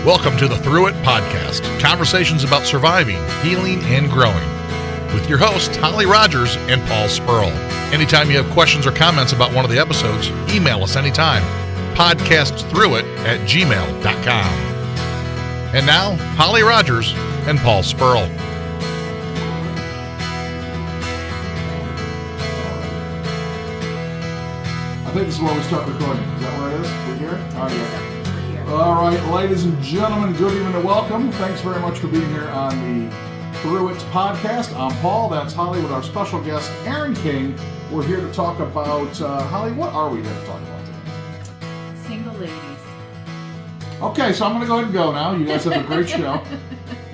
Welcome to the Through It Podcast, conversations about surviving, healing, and growing. With your hosts, Holly Rogers and Paul Spurl. Anytime you have questions or comments about one of the episodes, email us anytime. Podcastthroughit@gmail.com. And now, Holly Rogers and Paul Spurl. I think this is where we start recording. Is that where it is? We're here? All right. All right, ladies and gentlemen, good evening and welcome. Thanks very much for being here on the Through It Podcast. I'm Paul. That's Holly with our special guest, Erin King. We're here to talk about, Holly, what are we here to talk about today? Single ladies. Okay, so I'm going to go ahead and go now. You guys have a great show.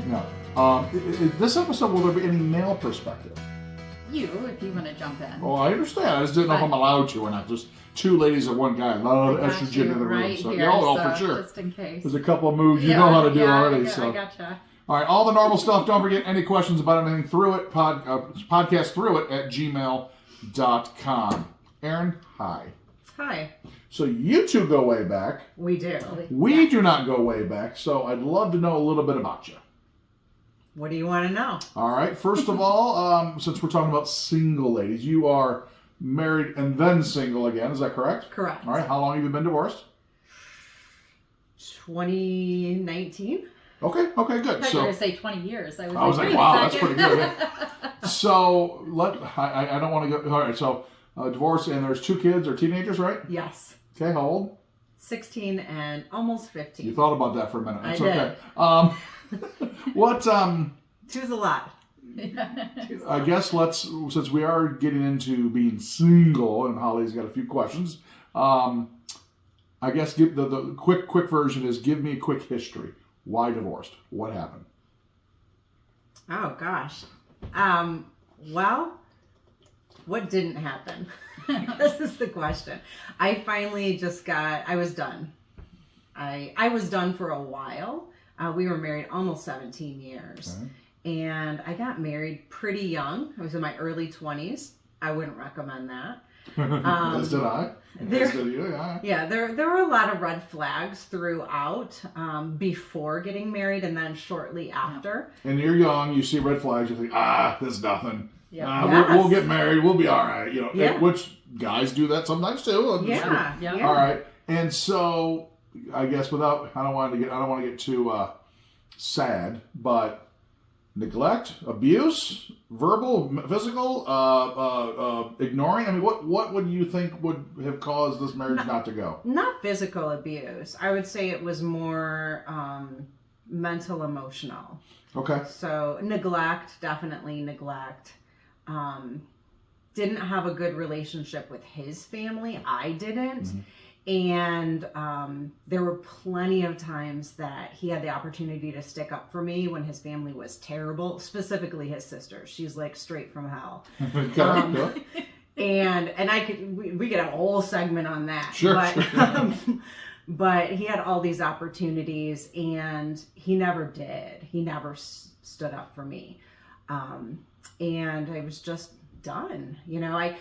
No. This episode, will there be any male perspective? You, if you want to jump in. Oh, I understand. I just didn't know if I'm allowed to or not. Just two ladies or one guy. A lot of estrogen in the room. Right So, here, for sure. Just in case. There's a couple of moves you know how to do already. I So. gotcha. All right, all the normal stuff. Don't forget any questions about anything. Through it, podcast through it at gmail.com. Erin, hi. Hi. So you two go way back. We do. We do not go way back. So I'd love to know a little bit about you. What do you want to know? All right. First of all, since we're talking about single ladies, you are married and then single again. Is that correct? Correct. All right. How long have you been divorced? 2019. Okay, good. I thought you were going to say 20 years. I was like, wow, that's pretty good. So, I don't want to go. All right, so divorce, and there's two kids or teenagers, right? Yes. Okay, how old? 16 and almost 15. You thought about that for a minute. It's I okay. What, Choose a lot. I guess since we are getting into being single, and Holly's got a few questions, I guess give the quick version is give me a quick history. Why divorced? What happened? Oh, gosh. Well, what didn't happen? This is the question. I finally I was done. I was done for a while. We were married almost 17 years. Okay. And I got married pretty young. I was in my early 20s. I wouldn't recommend that. As did I. As did you, yeah. Yeah, there were a lot of red flags throughout before getting married and then shortly after. And you're young, you see red flags, you think, this is nothing. Yeah. We'll get married, we'll be all right. You know, which guys do that sometimes too. Yeah. All right. And so I guess I don't want to get too sad, but neglect, abuse, verbal, physical, ignoring. I mean, what would you think would have caused this marriage not to go? Not physical abuse. I would say it was more mental, emotional. Okay. So definitely neglect. Didn't have a good relationship with his family. I didn't. Mm-hmm. And there were plenty of times that he had the opportunity to stick up for me when his family was terrible, specifically his sister. She's like straight from hell. And we could have a whole segment on that. Sure. But he had all these opportunities and he never did. He never stood up for me. And I was just done. You know,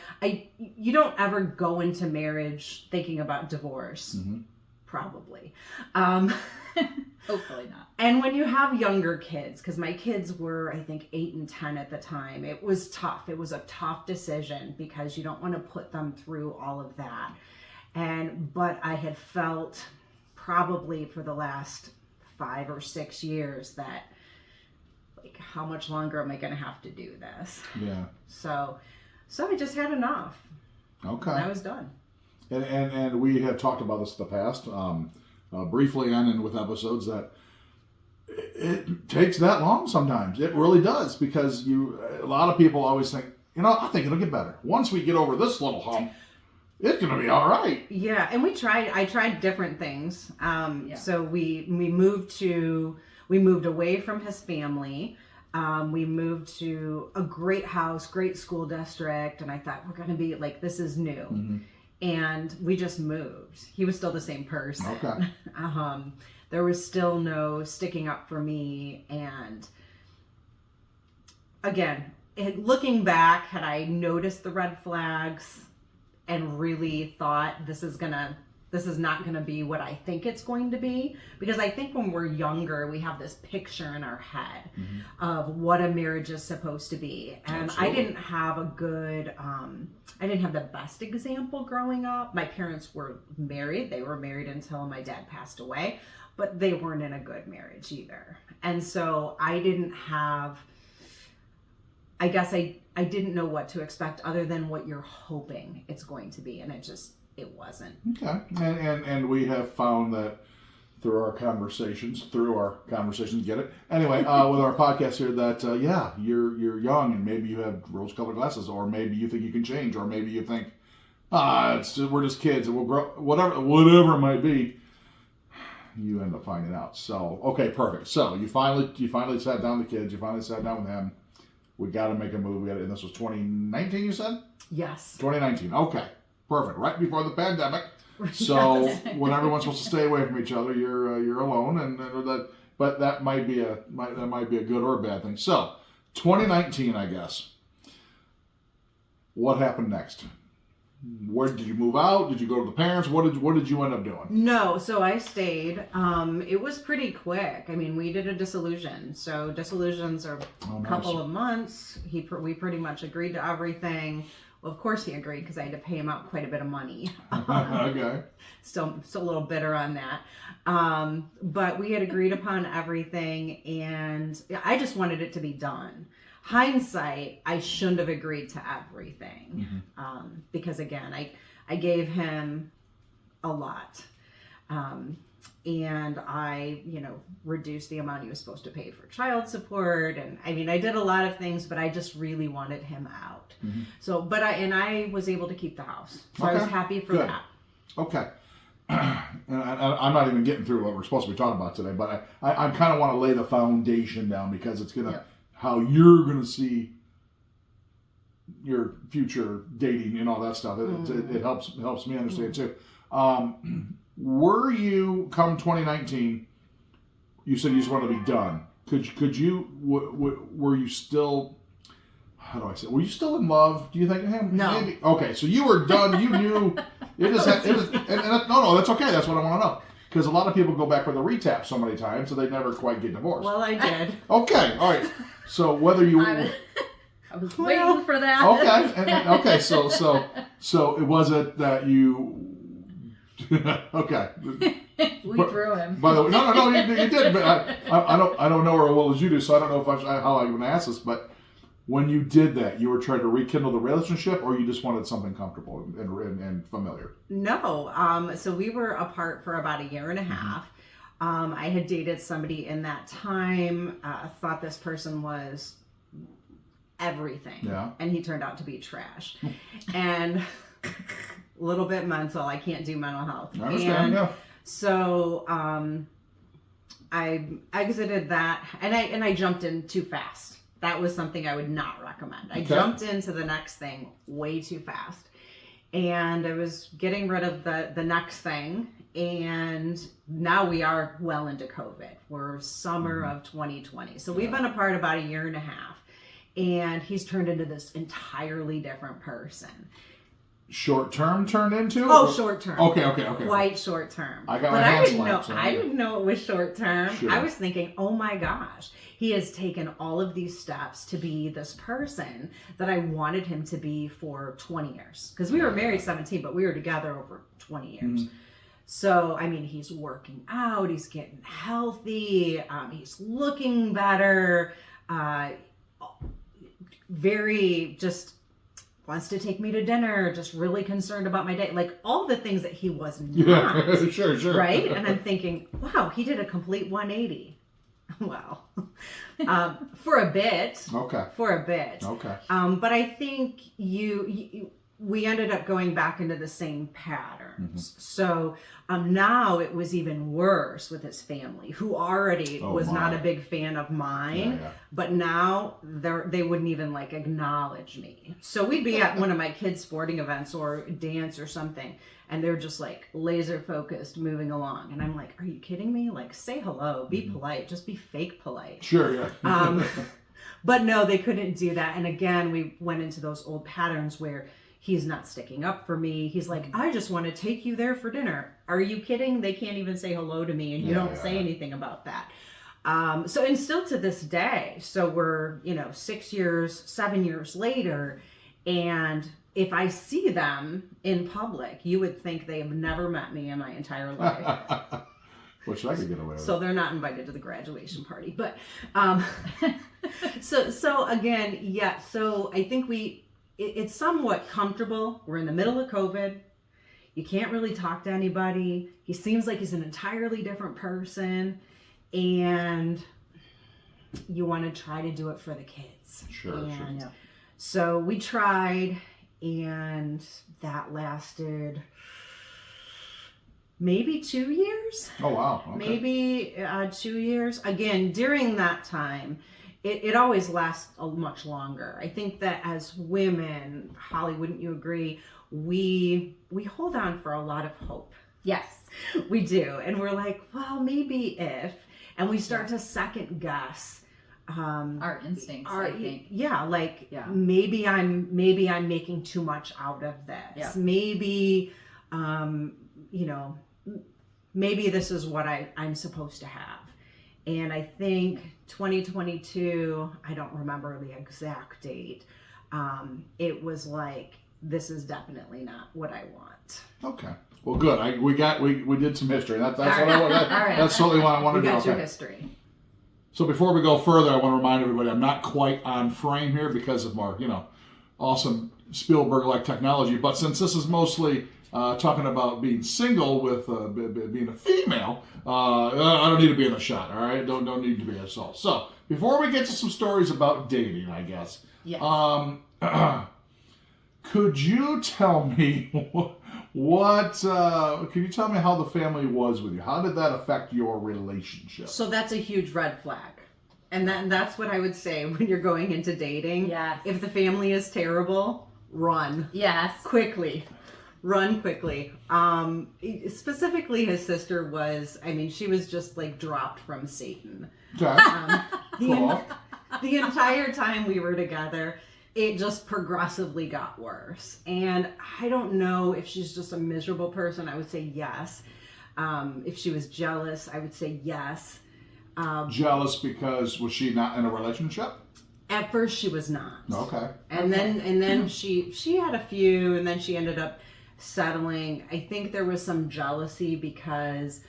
you don't ever go into marriage thinking about divorce. Mm-hmm. Probably. Hopefully not. And when you have younger kids, because my kids were, I think, 8 and 10 at the time, it was tough. It was a tough decision because you don't want to put them through all of that. But I had felt probably for the last 5 or 6 years that how much longer am I going to have to do this? Yeah. So I just had enough. Okay. And I was done. And we have talked about this in the past, briefly and with episodes, that it takes that long sometimes. It really does, because a lot of people always think, I think it'll get better. Once we get over this little hump, it's going to be all right. Yeah, and I tried different things. So we moved away from his family. We moved to a great house, great school district, and I thought we're going to be this is new. Mm-hmm. And we just moved. He was still the same person. Okay. There was still no sticking up for me. And again, looking back, had I noticed the red flags and really thought this is going to This is not going to be what I think it's going to be. Because I think when we're younger, we have this picture in our head of what a marriage is supposed to be. And I didn't have a good, I didn't have the best example growing up. My parents were married. They were married until my dad passed away. But they weren't in a good marriage either. And so I didn't have, I guess I didn't know what to expect other than what you're hoping it's going to be. And it wasn't. Okay. And we have found that through our conversations, get it? Anyway, with our podcast here that, you're young and maybe you have rose-colored glasses, or maybe you think you can change, or maybe you think, we're just kids and we'll grow, whatever it might be. You end up finding out. So, okay, perfect. So you finally sat down with the kids. You finally sat down with him. We got to make a move. And this was 2019, you said? Yes. 2019. Okay, perfect. Right before the pandemic. So when everyone's supposed to stay away from each other, you're alone, but that might be a good or a bad thing. So 2019, I guess. What happened next? Where did you move out? Did you go to the parents? What did you end up doing? No, so I stayed. It was pretty quick. I mean, we did a dissolution. So dissolutions are a couple of months. We pretty much agreed to everything. Well, of course he agreed because I had to pay him out quite a bit of money. Okay. Still a little bitter on that. But we had agreed upon everything, and I just wanted it to be done. Hindsight, I shouldn't have agreed to everything because, again, I gave him a lot. And I, reduced the amount he was supposed to pay for child support. And I mean, I did a lot of things, but I just really wanted him out. So, I was able to keep the house. So I was happy for that. Okay. And I'm not even getting through what we're supposed to be talking about today, but I kind of want to lay the foundation down because it's going to, how you're going to see your future dating and all that stuff. It helps me understand too. Were you, come 2019, you said you just wanted to be done. Could you, were you still, how do I say, were you still in love? Do you think? Hey, no. Maybe. Okay, so you were done. You knew. No, that's okay. That's what I want to know. Because a lot of people go back with a retap so many times, so they never quite get divorced. Well, I did. Okay, all right. So whether you, I was waiting for that. Okay, so it wasn't that you. Okay. We threw him. By the way, no, you did. But I don't know her as well as you do, so I don't know how I'm going to ask this. But when you did that, you were trying to rekindle the relationship, or you just wanted something comfortable and familiar? No. So we were apart for about a year and a half. I had dated somebody in that time. Thought this person was everything. Yeah. And he turned out to be trash. And a little bit mental. I can't do mental health. I understand, yeah. So I exited that, and I jumped in too fast. That was something I would not recommend. I jumped into the next thing way too fast. And I was getting rid of the next thing. And now we are well into COVID. We're summer of 2020. So we've been apart about a year and a half. And he's turned into this entirely different person. Short term turned into? Oh, short term. Okay. Quite short term. I got my hands slapped. I didn't know it was short term. Sure. I was thinking, oh my gosh, he has taken all of these steps to be this person that I wanted him to be for 20 years. Because we were married 17, but we were together over 20 years. So, I mean, he's working out, he's getting healthy, he's looking better, very just wants to take me to dinner, just really concerned about my day, like all the things that he was not. Yeah, sure. Right? And I'm thinking, wow, he did a complete 180. Well, for a bit. Okay. For a bit. Okay. But I think we ended up going back into the same patterns. So now it was even worse with his family, who already was not a big fan of mine. Yeah. But now they wouldn't even like acknowledge me. So we'd be at one of my kids' sporting events or dance or something, and they're just like laser focused, moving along. And I'm like, are you kidding me? Like, say hello, be polite, just be fake polite. Sure, yeah. But no, they couldn't do that. And again, we went into those old patterns where He's not sticking up for me. He's like, I just want to take you there for dinner. Are you kidding? They can't even say hello to me, and you don't say anything about that. So, and still to this day, so we're, 6 years, 7 years later, and if I see them in public, you would think they have never met me in my entire life. Which I could get away with. So they're not invited to the graduation party. But, so again, yeah, so I think it's somewhat comfortable. We're in the middle of COVID. You can't really talk to anybody. He seems like he's an entirely different person. And you want to try to do it for the kids. Sure. So we tried, and that lasted maybe 2 years. Oh, wow. Okay. Maybe 2 years. Again, during that time, it always lasts much longer. I think that as women, Holly, wouldn't you agree? We hold on for a lot of hope. Yes. We do. And we're like, well, maybe if. And we start to second guess our instincts, I think. Yeah, maybe I'm making too much out of this. Yeah. Maybe maybe this is what I'm supposed to have. And I think 2022, I don't remember the exact date. It was like, this is definitely not what I want. Okay. Well, good. We did some history. That's what I want. That's totally what I want to do. We got your history. So before we go further, I want to remind everybody I'm not quite on frame here because of our, awesome Spielberg-like technology. But since this is mostly talking about being single with being a female, I don't need to be in the shot. All right, don't need to be a soul. So before we get to some stories about dating, I guess. Yes. Could you tell me can you tell me how the family was with you? How did that affect your relationship? So that's a huge red flag. And that's what I would say when you're going into dating. Yes. If the family is terrible, run. Yes. Quickly. Run quickly. Specifically, his sister she was just like dropped from Satan. Okay. Cool. The entire time we were together, it just progressively got worse. And I don't know if she's just a miserable person. I would say yes. If she was jealous, I would say yes. Jealous because was she not in a relationship? At first she was not. Okay. And then she had a few, and then she ended up settling. I think there was some jealousy because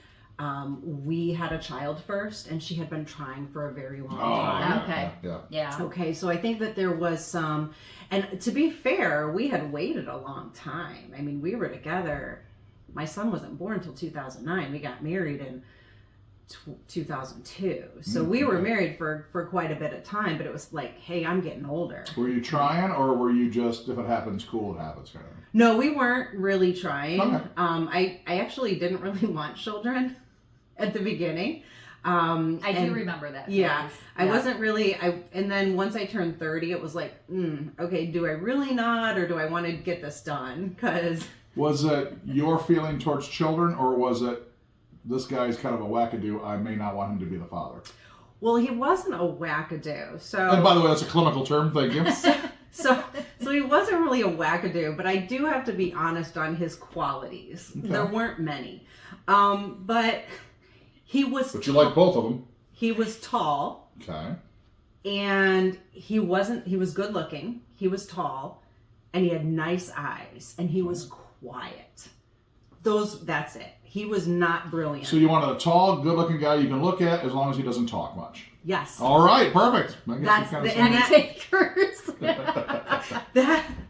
we had a child first, and she had been trying for a very long time. Okay. Yeah. Okay, so I think that there was some, and to be fair, we had waited a long time. I mean, we were together. My son wasn't born until 2009. We got married in 2002. So we were married for quite a bit of time, but it was like, hey, I'm getting older. Were you trying, or were you just, if it happens, cool, it happens kind of thing? No, we weren't really trying. Okay. I actually didn't really want children at the beginning. I do remember that. Yeah, phase. I wasn't really, and then once I turned 30, it was like, okay, do I really not, or do I want to get this done? Because was it your feeling towards children, or was it, this guy's kind of a wackadoo, I may not want him to be the father? Well, he wasn't a wackadoo. So, and by the way, that's a clinical term, thank you. So he wasn't really a wackadoo, but I do have to be honest on his qualities. Okay. There weren't many. But he was But you like both of them. He was tall. Okay. And he was good looking. He was tall, and he had nice eyes, and he was quiet. That's it. He was not brilliant. So you wanted a tall, good-looking guy you can look at as long as he doesn't talk much. Yes. All right, perfect. That's the takers.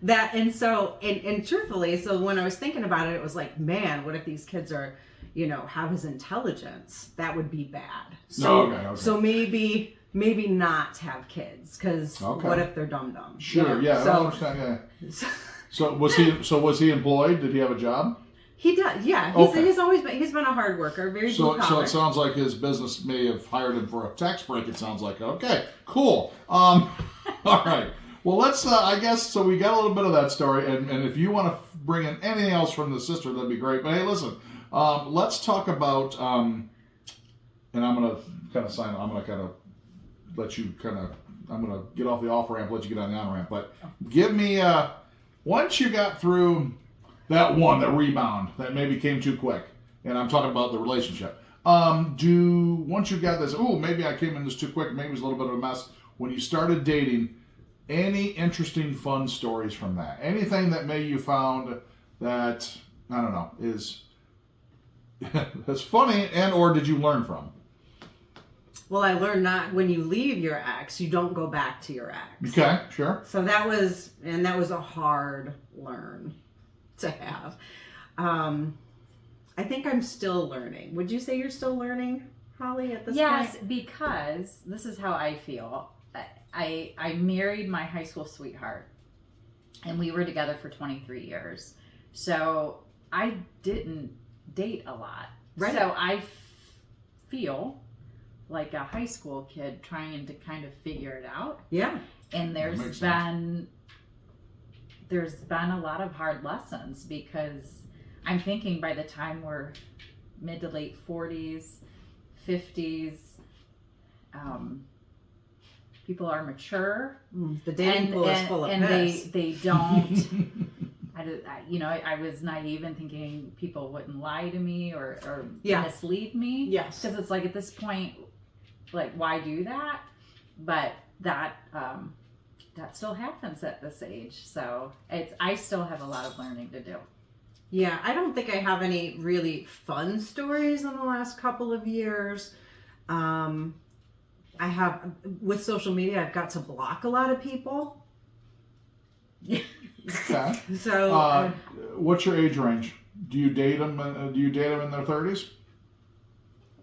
And so truthfully, so when I was thinking about it, it was like, man, what if these kids are, have his intelligence? That would be bad. So okay. So maybe not have kids, because what if they're dumb? Sure. Yeah. I understand. Yeah. So was he employed? Did he have a job? He does, yeah. He's been a hard worker, very blue collar. So it sounds like his business may have hired him for a tax break. It sounds like okay, cool. All right. Well, let's. I guess so. We got a little bit of that story, and if you want to bring in anything else from the sister, that'd be great. But hey, listen, let's talk about. And I'm gonna kind of sign. I'm gonna kind of let you kind of. I'm gonna get off the off ramp, let you get on the on ramp. But give me. once you got through that rebound that maybe came too quick, and I'm talking about the relationship, once you got this, maybe I came in this too quick, maybe it was a little bit of a mess, when you started dating, any interesting fun stories from that? Anything that maybe you found that, I don't know, is that's funny, and or did you learn from? Well, I learned not when you leave your ex, you don't go back to your ex. Okay, sure. So that was a hard learn to have. I think I'm still learning. Would you say you're still learning, Holly, at this point? Yes, because this is how I feel. I married my high school sweetheart, and we were together for 23 years. So I didn't date a lot. Right. So I feel like a high school kid trying to kind of figure it out. Yeah. And there's been a lot of hard lessons, because I'm thinking by the time we're mid to late 40s, 50s, people are mature. The dating pool is full of piss. And they don't. I was naive in thinking people wouldn't lie to me or mislead me. Yes. Because it's like, at this point, like, why do that? But that still happens at this age. So I still have a lot of learning to do. Yeah, I don't think I have any really fun stories in the last couple of years. I have, with social media, I've got to block a lot of people. Okay. So, what's your age range? Do you date them? In their 30s?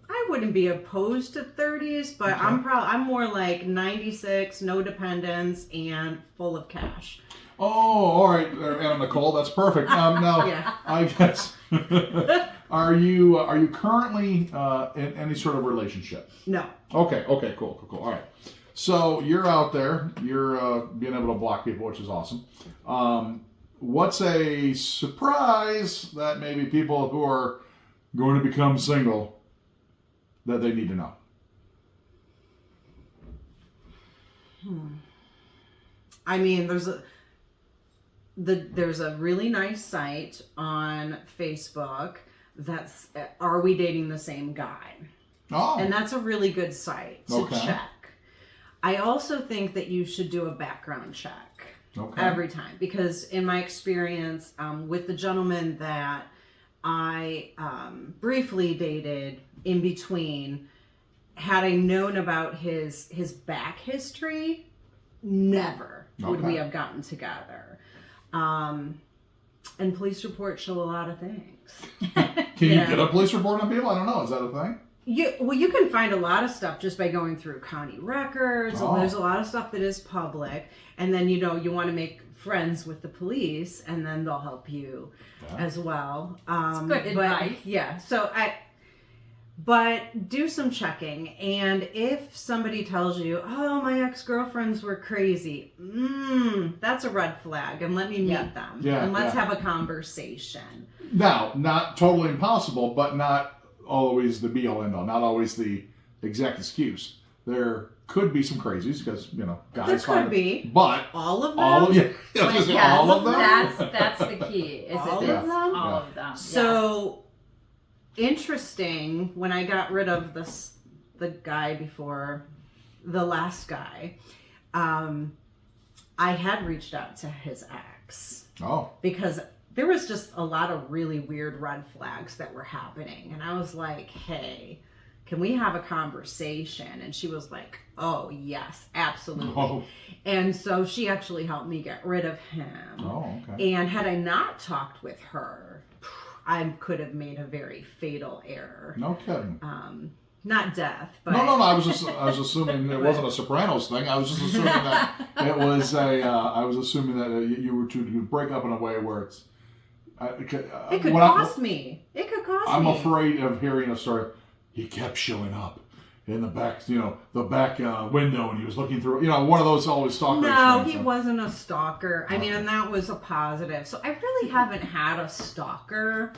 I wouldn't be opposed to 30s, but Okay. I'm more like 96, no dependents, and full of cash. Oh, all right, Anna Nicole, that's perfect. Now, Yeah. I guess, are you currently in any sort of relationship? No. Okay, cool. All right. So you're out there, you're being able to block people, which is awesome. What's a surprise that maybe people who are going to become single that they need to know? I mean, there's a really nice site on Facebook that's Are We Dating the Same Guy? Oh. And that's a really good site to check. I also think that you should do a background check every time, because in my experience with the gentleman that I briefly dated in between, had I known about his back history, never would we have gotten together. And police reports show a lot of things. Can you get a police report on people? I don't know. Is that a thing? You can find a lot of stuff just by going through county records. Oh. There's a lot of stuff that is public. And then, you want to make friends with the police, and then they'll help you as well. Good advice. Yeah. But do some checking. And if somebody tells you, oh, my ex-girlfriends were crazy, that's a red flag. And let me meet them. Yeah, and let's have a conversation. Now, not totally impossible, but not always the be-all, end-all. Not always the exact excuse. There could be some crazies, because, guys There could be. But all of them? all of them? That's the key. All of them? All of them. So interesting, when I got rid of the guy before, the last guy, I had reached out to his ex. Oh. Because there was just a lot of really weird red flags that were happening. And I was like, hey, can we have a conversation? And she was like, oh, yes, absolutely. Oh. And so she actually helped me get rid of him. Oh, okay. And had I not talked with her, I could have made a very fatal error. No kidding. Not death, but... No. I was assuming it wasn't a Sopranos thing. I was just assuming that it was I was assuming that you were to break up in a way where it's... it could cost me. It could cost me. I'm afraid of hearing a story. He kept showing up in the back, the back window, and he was looking through. One of those always stalkers. No, he wasn't a stalker. I mean, and that was a positive. So I really haven't had a stalker.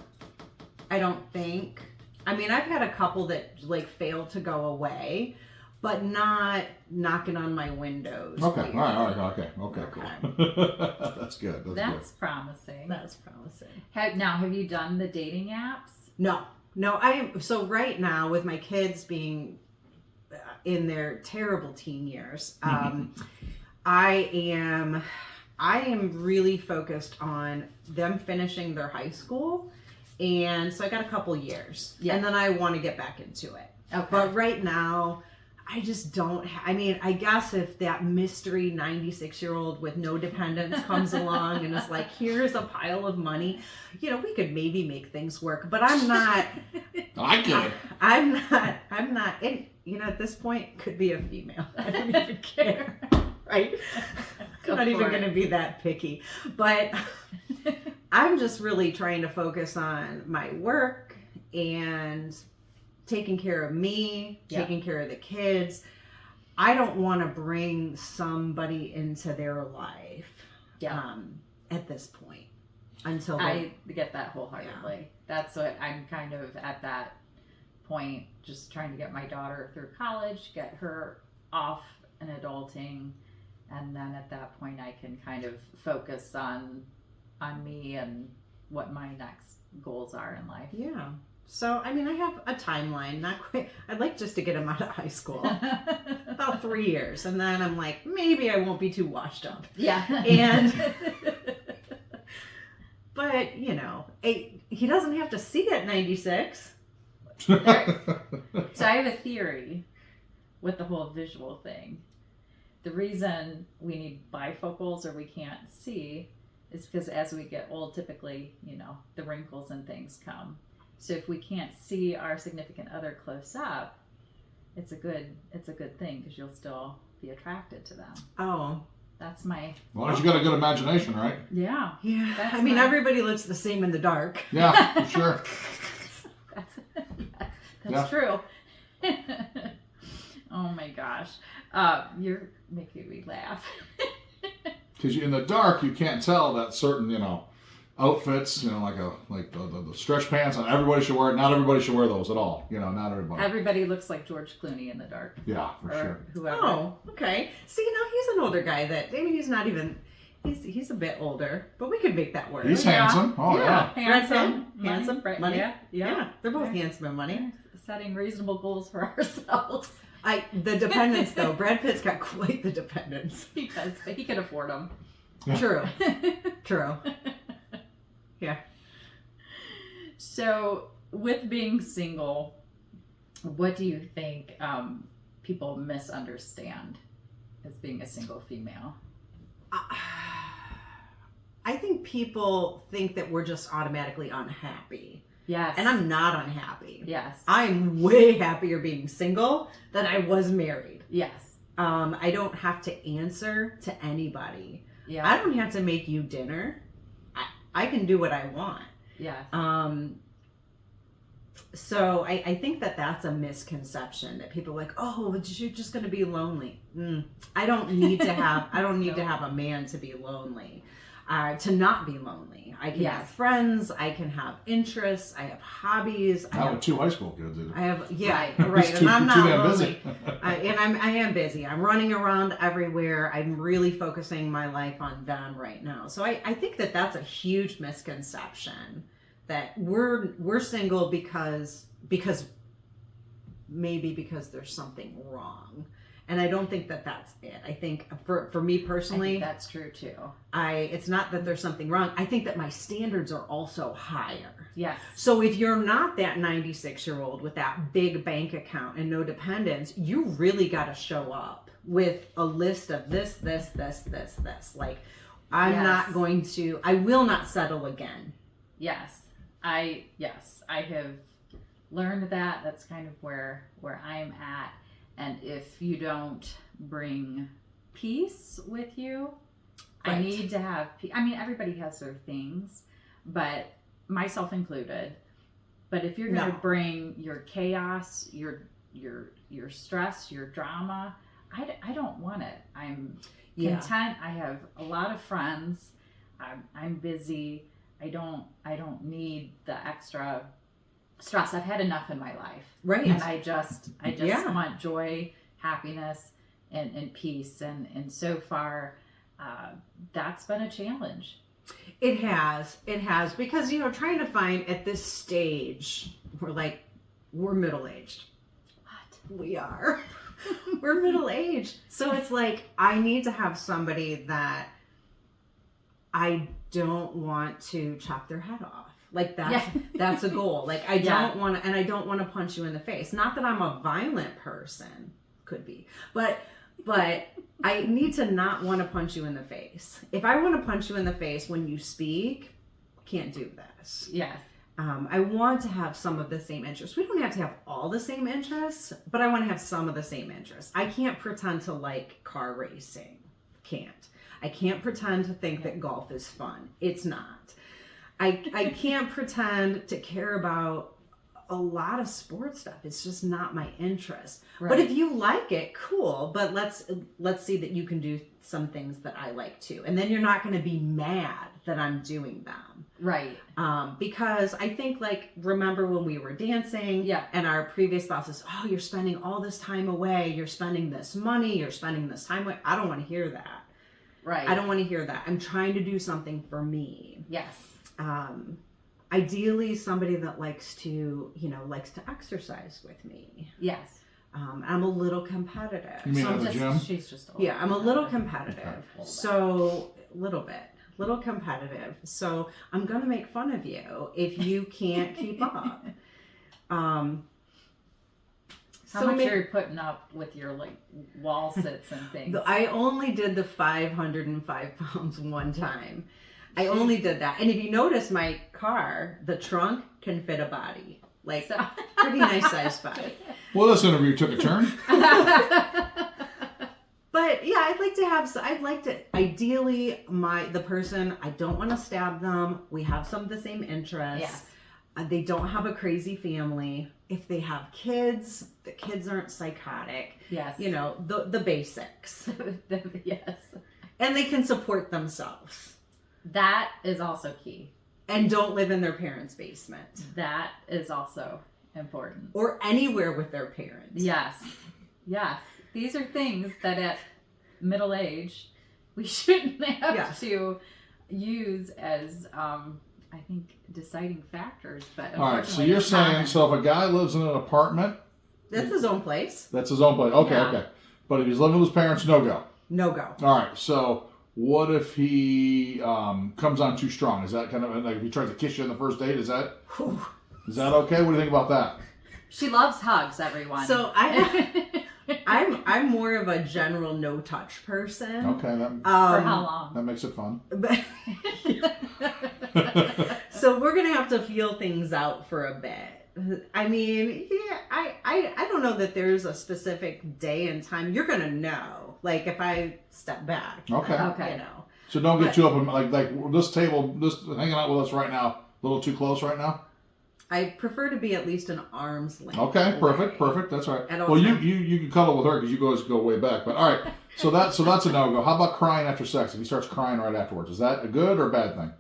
I don't think. I mean, I've had a couple that failed to go away. but not knocking on my windows. Okay, weird. all right, okay, cool. That's good. That's promising. That's promising. Have you done the dating apps? No, I am. So right now with my kids being in their terrible teen years, I am really focused on them finishing their high school. And so I got a couple years, and then I want to get back into it. Okay. But right now, I just don't. I guess if that mystery 96-year-old with no dependents comes along and is like, "Here's a pile of money," we could maybe make things work. But I'm not. I could. I'm not. And at this point, could be a female. I don't even care. Right? I'm not even going to be that picky. But I'm just really trying to focus on my work and taking care of me, taking care of the kids. I don't want to bring somebody into their life at this point until I get that wholeheartedly. Yeah. That's what I'm kind of at that point, just trying to get my daughter through college, get her off and adulting, and then at that point I can kind of focus on me and what my next goals are in life. Yeah. So, I have a timeline, not quite. I'd like just to get him out of high school. About 3 years. And then I'm like, maybe I won't be too washed up. Yeah. And, but, he doesn't have to see at 96. So I have a theory with the whole visual thing. The reason we need bifocals or we can't see is because as we get old, typically, the wrinkles and things come. So if we can't see our significant other close up, it's a good thing because you'll still be attracted to them. Oh, that's my. Well, you got a good imagination, right? Yeah. Yeah. Everybody looks the same in the dark. Yeah, for sure. That's true. Oh my gosh, you're making me laugh. Because in the dark, you can't tell that certain, outfits, like the stretch pants, and everybody should wear it. Not everybody should wear those at all. Not everybody. Everybody looks like George Clooney in the dark. Yeah, for sure. Whoever. Oh, okay. See, he's an older guy he's not even, he's a bit older, but we could make that work. He's handsome. Oh, yeah. Handsome. Money. Yeah. Yeah, they're both handsome and money. Setting reasonable goals for ourselves. The dependents, though. Brad Pitt's got quite the dependents. He does, but he can afford them. True. True. Yeah. So, with being single, what do you think people misunderstand as being a single female? I think people think that we're just automatically unhappy. Yes. And I'm not unhappy. Yes. I'm way happier being single than I was married. Yes. I don't have to answer to anybody. Yeah. I don't have to make you dinner. I can do what I want. Yes. So I think that that's a misconception that people are like, oh, you're just going to be lonely. I don't need to have to have a man to be lonely, to not be lonely. I can have friends. I can have interests. I have hobbies. I have 2 high school kids. I have, right. And I'm not lonely. I am busy. I'm running around everywhere. I'm really focusing my life on them right now. So I think that that's a huge misconception that we're single because there's something wrong. And I don't think that that's it. I think for me personally, I think that's true too. It's not that there's something wrong. I think that my standards are also higher. Yes. So if you're not that 96-year-old with that big bank account and no dependents, you really got to show up with a list of this. Like, I will not settle again. Yes. I have learned that. That's kind of where I'm at. And if you don't bring peace with you, right. I need to have peace. Everybody has their things, but myself included. But if you're going to bring your chaos, your stress, your drama, I don't want it. I'm content. I have a lot of friends. I'm busy. I don't need the extra stress. I've had enough in my life. Right. And I just want joy, happiness and peace. And so far, that's been a challenge. It has because, trying to find at this stage, we're middle-aged. What? We are. We're middle-aged. So it's like, I need to have somebody that I don't want to chop their head off. Like that's a goal. Like I don't want to, and I don't want to punch you in the face. Not that I'm a violent person, could be, but I need to not want to punch you in the face. If I want to punch you in the face when you speak, can't do this. Yes. I want to have some of the same interests. We don't have to have all the same interests, but I want to have some of the same interests. I can't pretend to like car racing. I can't pretend to think that golf is fun. It's not. I can't pretend to care about a lot of sports stuff. It's just not my interest. Right. But if you like it, cool. But let's see that you can do some things that I like too. And then you're not going to be mad that I'm doing them. Right. Because I think remember when we were dancing and our previous bosses, oh, you're spending all this time away. You're spending this money. You're spending this time away. I don't want to hear that. Right. I don't want to hear that. I'm trying to do something for me. Yes. Ideally somebody that likes to exercise with me. Yes. I'm a little competitive. You mean at the gym? She's just I'm a little competitive. So little competitive. So I'm going to make fun of you if you can't keep up. How much you're putting up with your wall sits and things? I only did the 505 pounds one time. I only did that. And if you notice my car, the trunk can fit a body. Pretty nice sized body. Well, this interview took a turn. But yeah, I'd like to, ideally the person, I don't want to stab them. We have some of the same interests. Yes. They don't have a crazy family. If they have kids, the kids aren't psychotic. Yes. The basics. Yes. And they can support themselves. That is also key. And don't live in their parents' basement. That is also important. Or anywhere with their parents. Yes. Yes. These are things that at middle age, we shouldn't have to use as, I think, deciding factors. But all right, so you're saying, so if a guy lives in an apartment. That's his own place. That's his own place. Okay, okay. But if he's living with his parents, no go. No go. All right, so what if he comes on too strong? Is that kind of if he tries to kiss you on the first date? Is that okay? What do you think about that? She loves hugs, everyone. So I'm more of a general no touch person. Okay, for how long? That makes it fun. So we're gonna have to feel things out for a bit. I mean, I don't know that there's a specific day and time. You're gonna know, if I step back. Okay. So don't get too open. Like this table, this hanging out with us right now, a little too close right now. I prefer to be at least an arm's length. Okay, perfect. That's all right. Well, you can cuddle with her because you guys go way back. But all right, so that's a no-go. How about crying after sex? If he starts crying right afterwards, is that a good or a bad thing?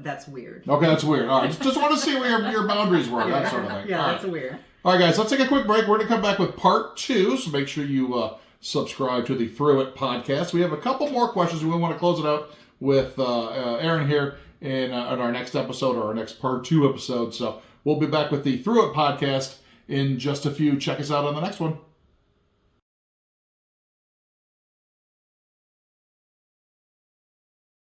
That's weird. Okay, that's weird. All right, just want to see where your boundaries were, that sort of thing. Yeah, that's weird. All right, guys, let's take a quick break. We're going to come back with part 2, so make sure you subscribe to the Through It podcast. We have a couple more questions. We want to close it out with Erin here in our next episode or our next part 2 episode. So we'll be back with the Through It podcast in just a few. Check us out on the next one.